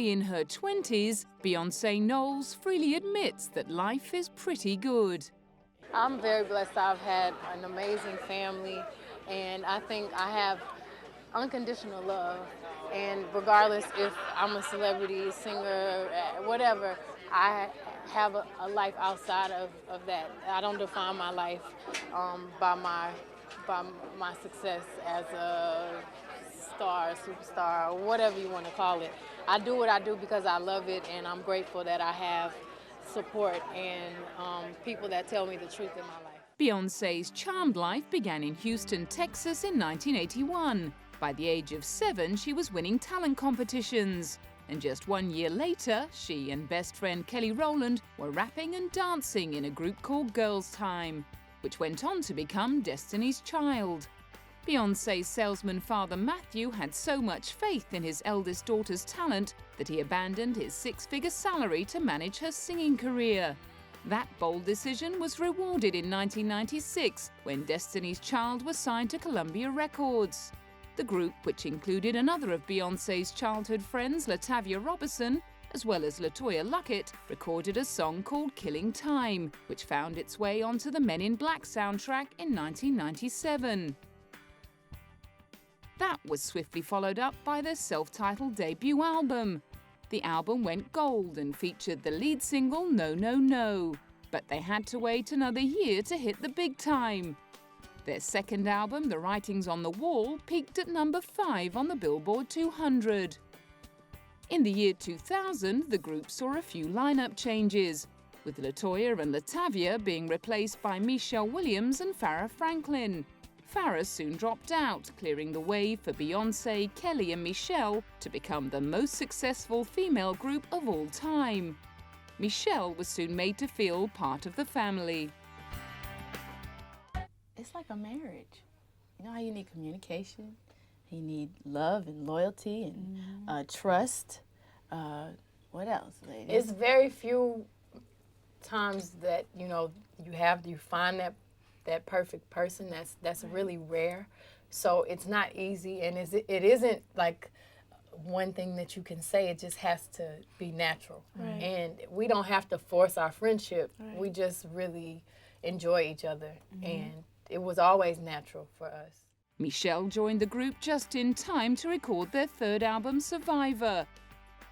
Only in her 20s, Beyoncé Knowles freely admits that life is pretty good. I'm very blessed. I've had an amazing family, and I think I have unconditional love. And regardless if I'm a celebrity, singer, whatever, I have a life outside of that. I don't define my life by my success as a star, superstar, or whatever you want to call it. I do what I do because I love it, and I'm grateful that I have support and people that tell me the truth in my life. Beyoncé's charmed life began in Houston, Texas in 1981. By the age of 7, she was winning talent competitions. And just 1 year later, she and best friend Kelly Rowland were rapping and dancing in a group called Girls Time, which went on to become Destiny's Child. Beyoncé's salesman father Mathew had so much faith in his eldest daughter's talent that he abandoned his 6-figure salary to manage her singing career. That bold decision was rewarded in 1996 when Destiny's Child was signed to Columbia Records. The group, which included another of Beyoncé's childhood friends, Latavia Robertson, as well as LaToya Luckett, recorded a song called Killing Time, which found its way onto the Men in Black soundtrack in 1997. That was swiftly followed up by their self-titled debut album. The album went gold and featured the lead single No No No, but they had to wait another year to hit the big time. Their second album, The Writings on the Wall, peaked at number 5 on the Billboard 200. In the year 2000, the group saw a few lineup changes, with LaToya and Latavia being replaced by Michelle Williams and Farrah Franklin. Farrah soon dropped out, clearing the way for Beyoncé, Kelly and Michelle to become the most successful female group of all time. Michelle was soon made to feel part of the family. It's like a marriage. You know how you need communication, you need love and loyalty and trust. What else, ladies? It's very few times that you find that perfect person. That's really rare. So it's not easy, and it isn't like one thing that you can say. It just has to be natural, and we don't have to force our friendship. We just really enjoy each other, and it was always natural for us. Michelle joined the group just in time to record their third album, Survivor.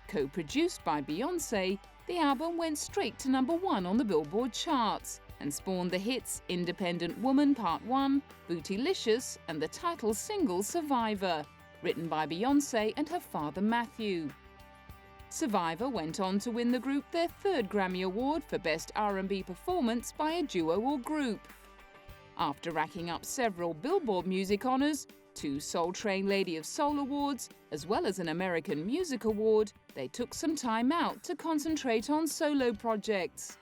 Co-produced by Beyoncé, the album went straight to number 1 on the Billboard charts and spawned the hits Independent Woman Part 1, Bootylicious, and the title single Survivor, written by Beyoncé and her father Mathew. Survivor went on to win the group their 3rd Grammy Award for Best R&B Performance by a Duo or Group. After racking up several Billboard Music honors, 2 Soul Train Lady of Soul Awards, as well as an American Music Award, they took some time out to concentrate on solo projects.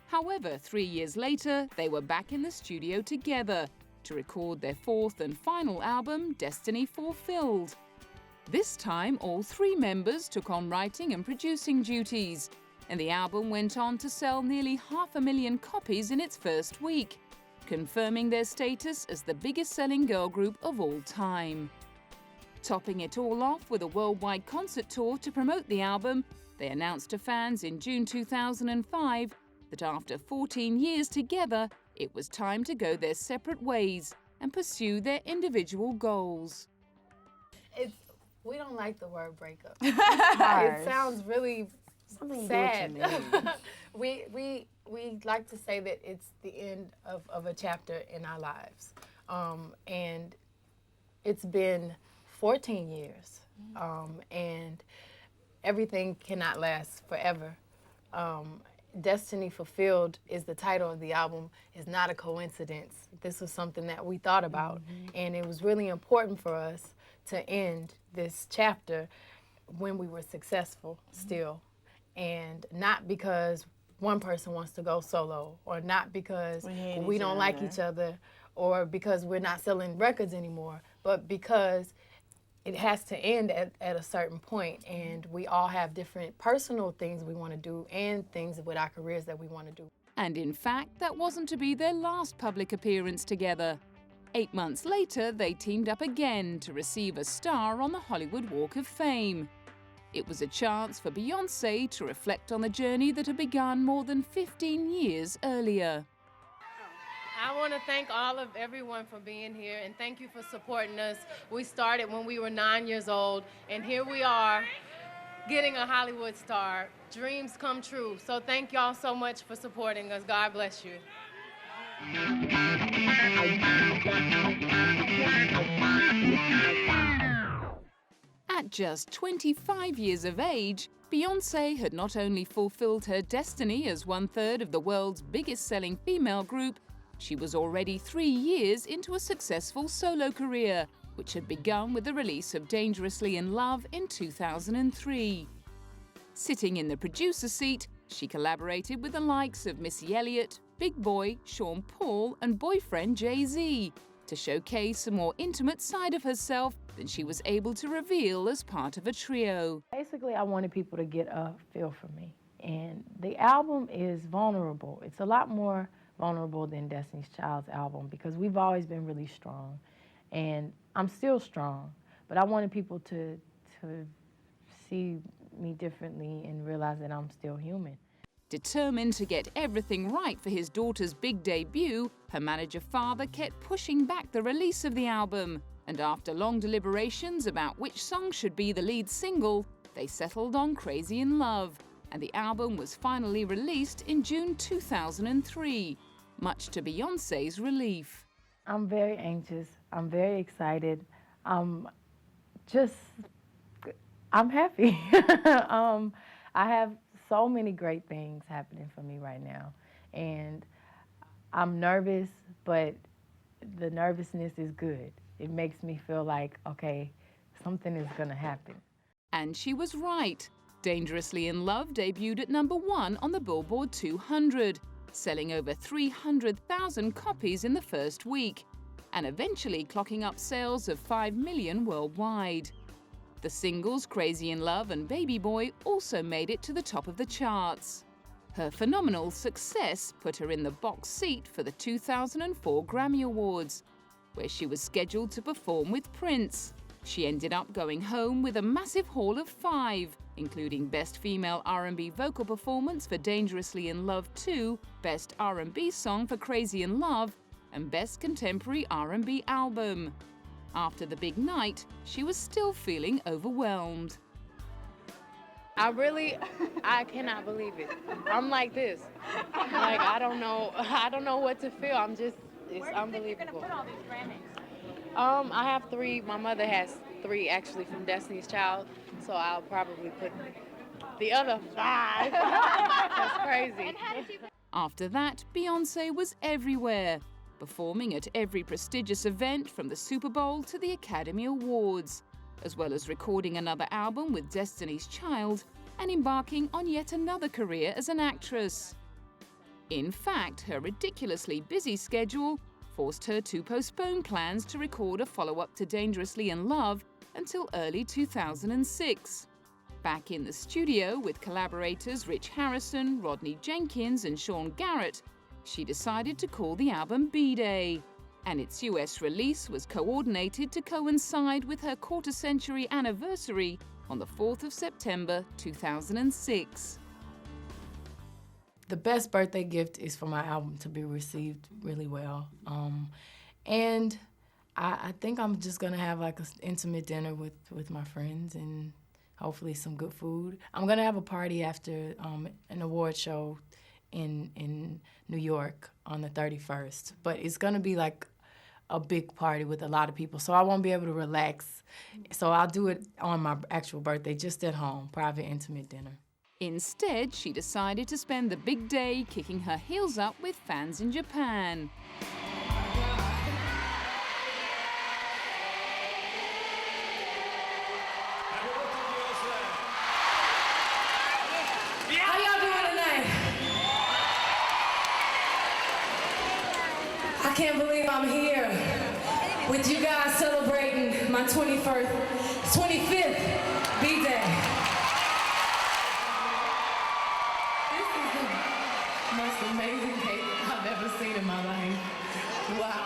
However, 3 years later, they were back in the studio together to record their 4th and final album, Destiny Fulfilled. This time, all 3 members took on writing and producing duties, and the album went on to sell nearly 500,000 copies in its first week, confirming their status as the biggest-selling girl group of all time. Topping it all off with a worldwide concert tour to promote the album, they announced to fans in June 2005 that after 14 years together, it was time to go their separate ways and pursue their individual goals. We don't like the word breakup. It sounds really sad. We like to say that it's the end of a chapter in our lives. And it's been 14 years. And everything cannot last forever. Destiny Fulfilled is the title of the album. It's not a coincidence. This was something that we thought about. And it was really important for us to end this chapter when we were successful still. And not because one person wants to go solo, or not because we don't like each other, or because we're not selling records anymore, but because it has to end at a certain point, and we all have different personal things we want to do and things with our careers that we want to do. And in fact, that wasn't to be their last public appearance together. 8 months later, they teamed up again to receive a star on the Hollywood Walk of Fame. It was a chance for Beyoncé to reflect on the journey that had begun more than 15 years earlier. I want to thank everyone for being here, and thank you for supporting us. We started when we were 9 years old, and here we are getting a Hollywood star. Dreams come true. So thank y'all so much for supporting us. God bless you. At just 25 years of age, Beyoncé had not only fulfilled her destiny as one-third of the world's biggest-selling female group, she was already 3 years into a successful solo career, which had begun with the release of Dangerously in Love in 2003. Sitting in the producer seat, she collaborated with the likes of Missy Elliott, Big Boy, Sean Paul, and boyfriend Jay-Z to showcase a more intimate side of herself than she was able to reveal as part of a trio. Basically, I wanted people to get a feel for me. And the album is vulnerable. It's a lot more vulnerable than Destiny's Child's album because we've always been really strong. And I'm still strong, but I wanted people to see me differently and realize that I'm still human. Determined to get everything right for his daughter's big debut, her manager father kept pushing back the release of the album. And after long deliberations about which song should be the lead single, they settled on Crazy in Love. And the album was finally released in June 2003, much to Beyoncé's relief. I'm very anxious. I'm very excited. I'm happy. I have so many great things happening for me right now. And I'm nervous, but the nervousness is good. It makes me feel like, okay, something is gonna happen. And she was right. Dangerously in Love debuted at #1 on the Billboard 200, selling over 300,000 copies in the first week, and eventually clocking up sales of 5 million worldwide. The singles Crazy in Love and Baby Boy also made it to the top of the charts. Her phenomenal success put her in the box seat for the 2004 Grammy Awards, where she was scheduled to perform with Prince. She ended up going home with a massive haul of 5, including Best Female R&B Vocal Performance for Dangerously in Love 2, Best R&B Song for Crazy in Love, and Best Contemporary R&B Album. After the big night, she was still feeling overwhelmed. I cannot believe it. I'm like this. Like, I don't know what to feel. It's unbelievable. Where are you going to put all these Grammys? I have 3. My mother has 3 actually from Destiny's Child, so I'll probably put the other 5. That's crazy. After that, Beyoncé was everywhere, performing at every prestigious event from the Super Bowl to the Academy Awards, as well as recording another album with Destiny's Child and embarking on yet another career as an actress. In fact, her ridiculously busy schedule forced her to postpone plans to record a follow-up to Dangerously in Love until early 2006. Back in the studio with collaborators Rich Harrison, Rodney Jenkins, and Sean Garrett, she decided to call the album B-Day, and its US release was coordinated to coincide with her quarter-century anniversary on the 4th of September 2006. The best birthday gift is for my album to be received really well. And I think I'm just gonna have like an intimate dinner with my friends and hopefully some good food. I'm gonna have a party after an award show in New York on the 31st. But it's gonna be like a big party with a lot of people, so I won't be able to relax. So I'll do it on my actual birthday, just at home, private, intimate dinner. Instead, she decided to spend the big day kicking her heels up with fans in Japan. How y'all doing tonight? I can't believe I'm here with you guys celebrating my 25th B-Day. This is the most amazing cake I've ever seen in my life. Wow.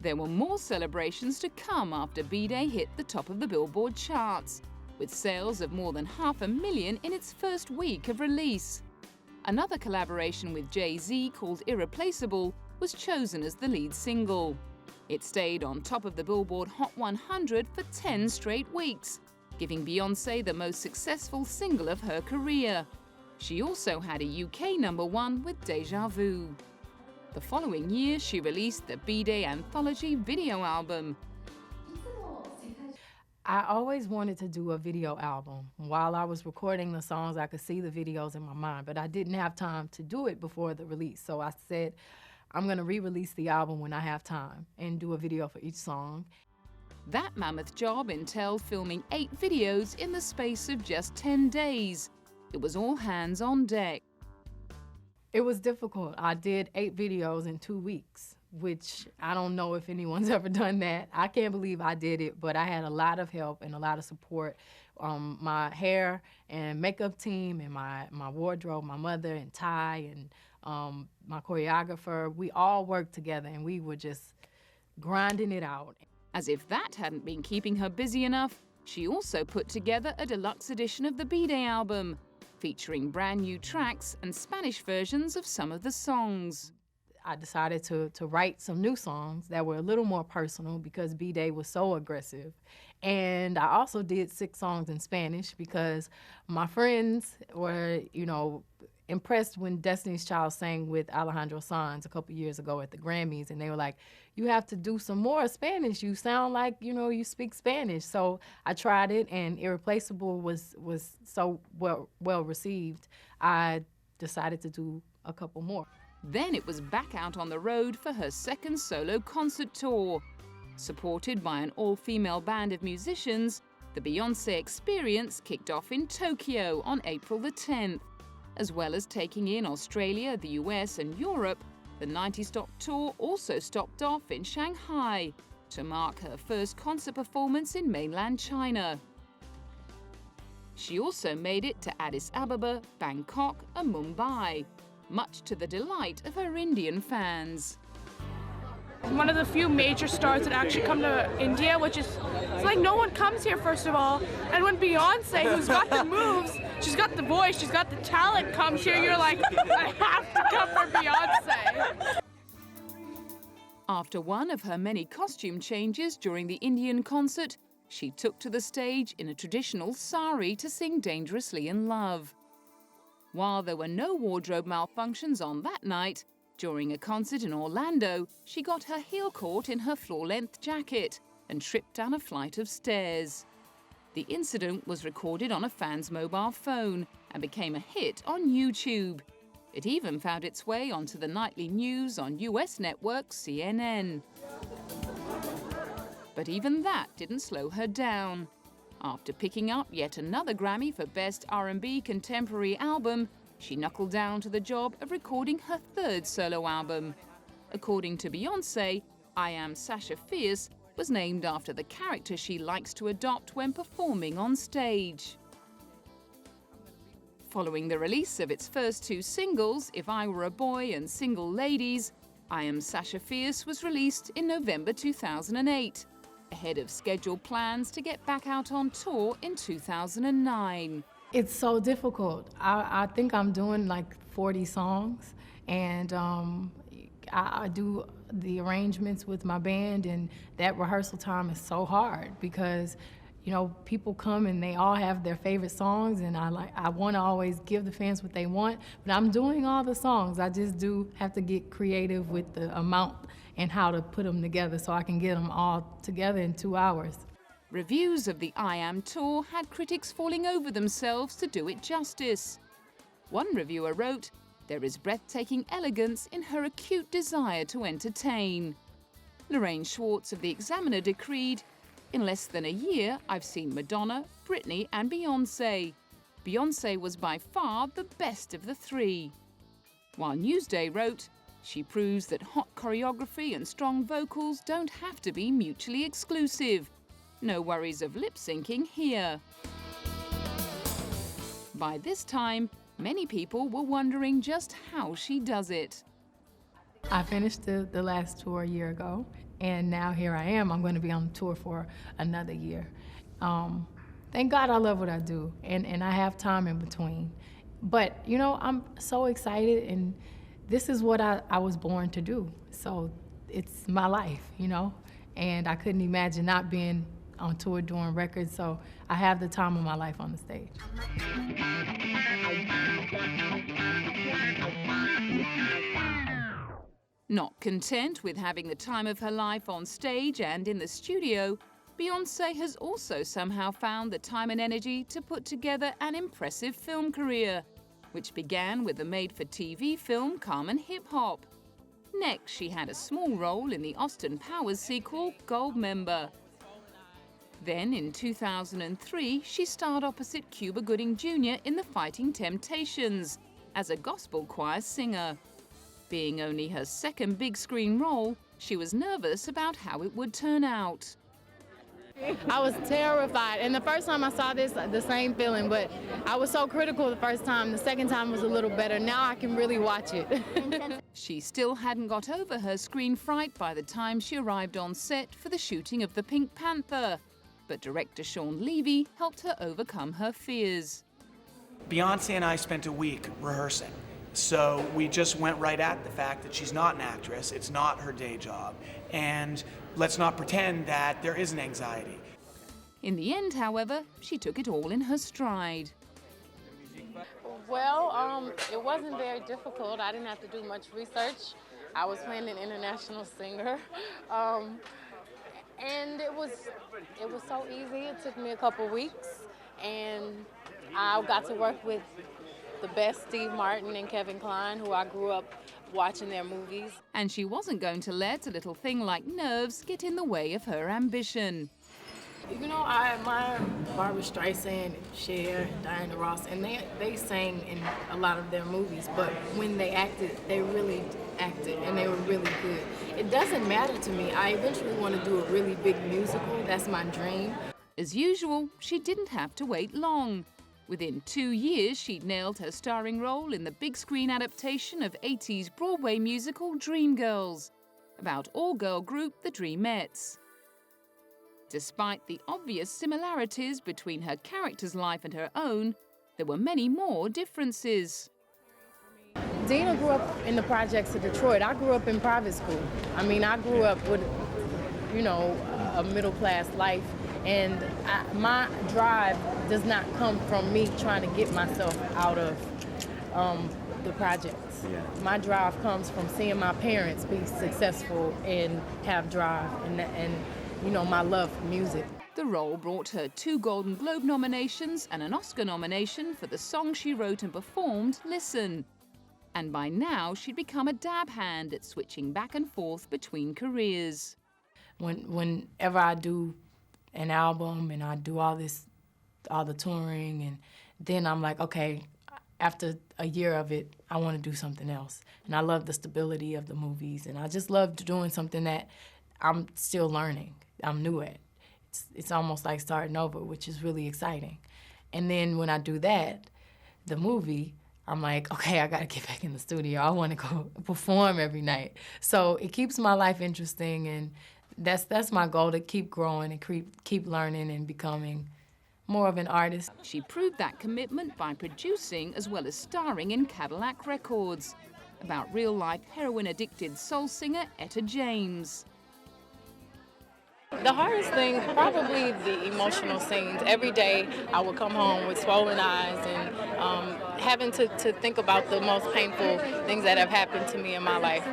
There were more celebrations to come after B-Day hit the top of the Billboard charts, with sales of more than 500,000 in its first week of release. Another collaboration with Jay-Z called Irreplaceable was chosen as the lead single. It stayed on top of the Billboard Hot 100 for 10 straight weeks, giving Beyoncé the most successful single of her career. She also had a UK #1 with Deja Vu. The following year, she released the B-Day Anthology video album. I always wanted to do a video album. While I was recording the songs, I could see the videos in my mind, but I didn't have time to do it before the release. So I said, I'm going to re-release the album when I have time and do a video for each song. That mammoth job entailed filming 8 videos in the space of just 10 days. It was all hands on deck. It was difficult. I did 8 videos in 2 weeks, which I don't know if anyone's ever done that. I can't believe I did it, but I had a lot of help and a lot of support. My hair and makeup team and my wardrobe, my mother and Ty and my choreographer, we all worked together and we were just grinding it out. As if that hadn't been keeping her busy enough, she also put together a deluxe edition of the B-Day album, featuring brand new tracks and Spanish versions of some of the songs. I decided to write some new songs that were a little more personal because B-Day was so aggressive. And I also did 6 songs in Spanish because my friends were, impressed when Destiny's Child sang with Alejandro Sanz a couple years ago at the Grammys, and they were like, you have to do some more Spanish. You sound like, you speak Spanish. So I tried it, and Irreplaceable was so well received, I decided to do a couple more. Then it was back out on the road for her second solo concert tour. Supported by an all-female band of musicians, the Beyoncé Experience kicked off in Tokyo on April the 10th. As well as taking in Australia, the US and Europe, the 90-stop tour also stopped off in Shanghai to mark her first concert performance in mainland China. She also made it to Addis Ababa, Bangkok and Mumbai, much to the delight of her Indian fans. One of the few major stars that actually come to India, which is, it's like no one comes here, first of all. And when Beyonce, who's got the moves, she's got the voice, she's got the talent, comes here, you're like, I have to come for Beyonce. After one of her many costume changes during the Indian concert, she took to the stage in a traditional sari to sing Dangerously in Love. While there were no wardrobe malfunctions on that night, during a concert in Orlando, she got her heel caught in her floor-length jacket and tripped down a flight of stairs. The incident was recorded on a fan's mobile phone and became a hit on YouTube. It even found its way onto the nightly news on US network CNN. But even that didn't slow her down. After picking up yet another Grammy for Best R&B Contemporary Album, she knuckled down to the job of recording her 3rd solo album. According to Beyoncé, I Am Sasha Fierce was named after the character she likes to adopt when performing on stage. Following the release of its first 2 singles, If I Were a Boy and Single Ladies, I Am Sasha Fierce was released in November 2008, ahead of scheduled plans to get back out on tour in 2009. It's so difficult. I think I'm doing like 40 songs, and I do the arrangements with my band, and that rehearsal time is so hard because, people come and they all have their favorite songs, and I want to always give the fans what they want, but I'm doing all the songs. I just do have to get creative with the amount and how to put them together so I can get them all together in 2 hours. Reviews of the I Am tour had critics falling over themselves to do it justice. One reviewer wrote, "There is breathtaking elegance in her acute desire to entertain." Lorraine Schwartz of The Examiner decreed, "In less than a year, I've seen Madonna, Britney and Beyoncé. Beyoncé was by far the best of the 3. While Newsday wrote, "She proves that hot choreography and strong vocals don't have to be mutually exclusive. No worries of lip-syncing here." By this time, many people were wondering just how she does it. I finished the last tour a year ago, and now here I am. I'm going to be on tour for another year. Thank God I love what I do, and I have time in between. But, you know, I'm so excited, and this is what I was born to do. So it's my life, you know, and I couldn't imagine not being on tour doing records, so I have the time of my life on the stage. Not content with having the time of her life on stage and in the studio, Beyoncé has also somehow found the time and energy to put together an impressive film career, which began with the made-for-TV film Carmen Hip Hop. Next, she had a small role in the Austin Powers sequel, Goldmember. Then, in 2003, she starred opposite Cuba Gooding Jr. in The Fighting Temptations as a gospel choir singer. Being only her second big screen role, she was nervous about how it would turn out. I was terrified, and the first time I saw this, the same feeling, but I was so critical the first time. The second time was a little better. Now I can really watch it. She still hadn't got over her screen fright by the time she arrived on set for the shooting of The Pink Panther, but director Sean Levy helped her overcome her fears. Beyonce and I spent a week rehearsing. So we just went right at the fact that she's not an actress, it's not her day job, and let's not pretend that there isn't anxiety. In the end, however, she took it all in her stride. Well, it wasn't very difficult. I didn't have to do much research. I was playing an international singer. And it was so easy. It took me a couple weeks, and I got to work with the best Steve Martin and Kevin Kline, who I grew up watching their movies. And she wasn't going to let a little thing like nerves get in the way of her ambition. You know, I admire Barbra Streisand, Cher, Diana Ross, and they sang in a lot of their movies, but when they acted, they really acted, and they were really good. It doesn't matter to me. I eventually want to do a really big musical. That's my dream. As usual, she didn't have to wait long. Within 2 years, she'd nailed her starring role in the big screen adaptation of 80s Broadway musical Dreamgirls, about all-girl group the Dreamettes. Despite the obvious similarities between her character's life and her own, there were many more differences. Dina grew up in the projects of Detroit. I grew up in private school. I mean, I grew up with, you know, a middle-class life. And my drive does not come from me trying to get myself out of the projects. Yeah. My drive comes from seeing my parents be successful and have drive and you know, my love for music. The role brought her 2 Golden Globe nominations and an Oscar nomination for the song she wrote and performed, Listen. And by now, she'd become a dab hand at switching back and forth between careers. Whenever I do an album and I do all the touring, and then I'm like, okay, after a year of it, I want to do something else. And I love the stability of the movies, and I just love doing something that I'm still learning, I'm new at. It's almost like starting over, which is really exciting. And then when I do that, the movie, I'm like, okay, I gotta get back in the studio. I wanna go perform every night. So it keeps my life interesting, and that's my goal, to keep growing and keep learning and becoming more of an artist. She proved that commitment by producing as well as starring in Cadillac Records, about real-life heroin-addicted soul singer Etta James. The hardest thing, probably the emotional scenes. Every day I would come home with swollen eyes and having to think about the most painful things that have happened to me in my life,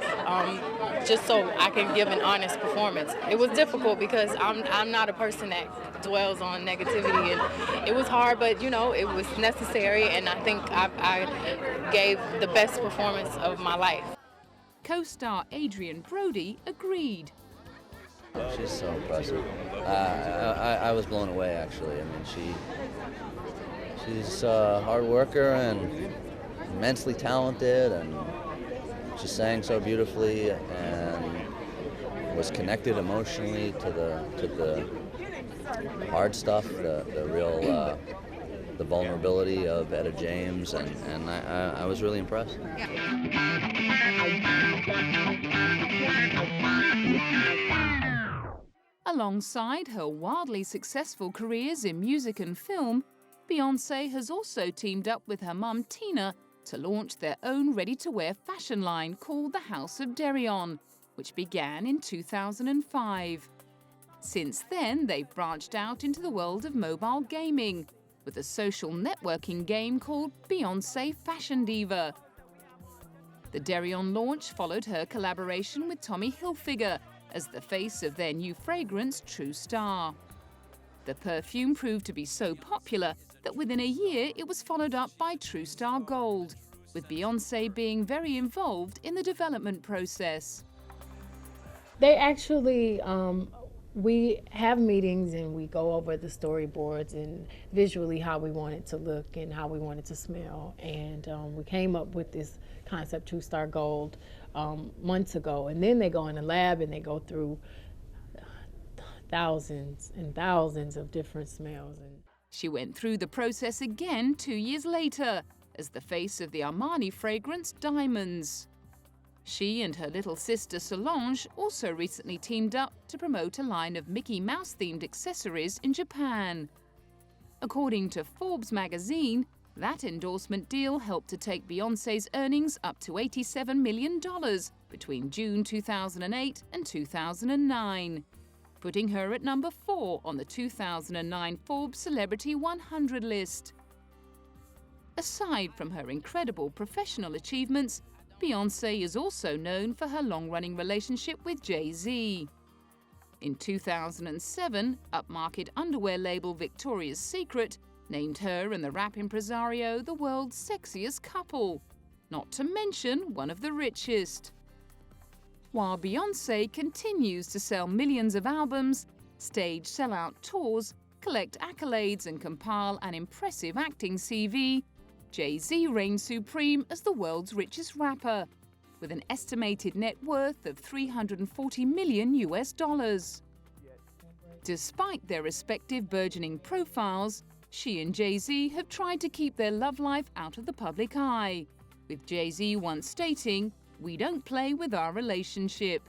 just so I can give an honest performance. It was difficult because I'm not a person that dwells on negativity, and it was hard, but you know, it was necessary, and I think I gave the best performance of my life. Co-star Adrian Brody agreed. She's so impressive. I was blown away, actually. I mean, she's a hard worker and immensely talented, and she sang so beautifully and was connected emotionally to the hard stuff, the real the vulnerability of Etta James, and I was really impressed. Alongside her wildly successful careers in music and film, Beyoncé has also teamed up with her mum Tina to launch their own ready-to-wear fashion line called the House of Derion, which began in 2005. Since then, they've branched out into the world of mobile gaming with a social networking game called Beyoncé Fashion Diva. The Derion launch followed her collaboration with Tommy Hilfiger as the face of their new fragrance, True Star. The perfume proved to be so popular that within a year it was followed up by True Star Gold, with Beyoncé being very involved in the development process. They actually, we have meetings and we go over the storyboards and visually how we want it to look and how we want it to smell. And we came up with this concept, True Star Gold, months ago. And then they go in the lab and they go through thousands and thousands of different smells. She went through the process again 2 years later as the face of the Armani fragrance Diamonds. She and her little sister Solange also recently teamed up to promote a line of Mickey Mouse-themed accessories in Japan. According to Forbes magazine, that endorsement deal helped to take Beyoncé's earnings up to $87 million between June 2008 and 2009, putting her at number 4 on the 2009 Forbes Celebrity 100 list. Aside from her incredible professional achievements, Beyoncé is also known for her long-running relationship with Jay-Z. In 2007, upmarket underwear label Victoria's Secret named her and the rap impresario the world's sexiest couple, not to mention one of the richest. While Beyoncé continues to sell millions of albums, stage sellout tours, collect accolades and compile an impressive acting CV, Jay-Z reigns supreme as the world's richest rapper, with an estimated net worth of $340 million US. Despite their respective burgeoning profiles, she and Jay-Z have tried to keep their love life out of the public eye, with Jay-Z once stating, "We don't play with our relationship."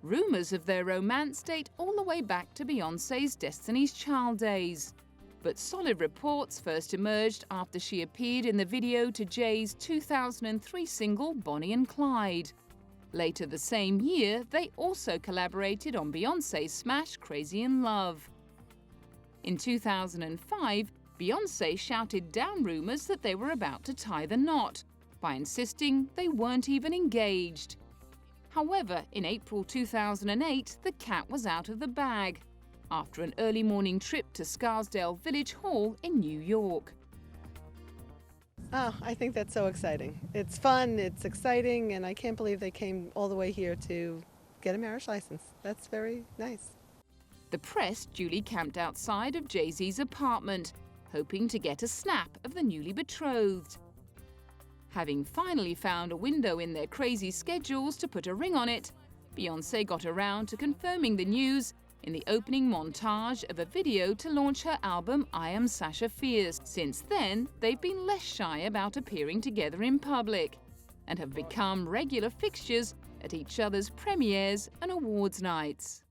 Rumors of their romance date all the way back to Beyoncé's Destiny's Child days. But solid reports first emerged after she appeared in the video to Jay's 2003 single Bonnie and Clyde. Later the same year, they also collaborated on Beyoncé's smash Crazy in Love. In 2005, Beyoncé shouted down rumors that they were about to tie the knot by insisting they weren't even engaged. However, in April 2008, the cat was out of the bag after an early morning trip to Scarsdale Village Hall in New York. Oh, I think that's so exciting. It's fun, it's exciting, and I can't believe they came all the way here to get a marriage license. That's very nice. The press duly camped outside of Jay-Z's apartment, hoping to get a snap of the newly betrothed. Having finally found a window in their crazy schedules to put a ring on it, Beyoncé got around to confirming the news in the opening montage of a video to launch her album I Am Sasha Fierce. Since then, they've been less shy about appearing together in public and have become regular fixtures at each other's premieres and awards nights.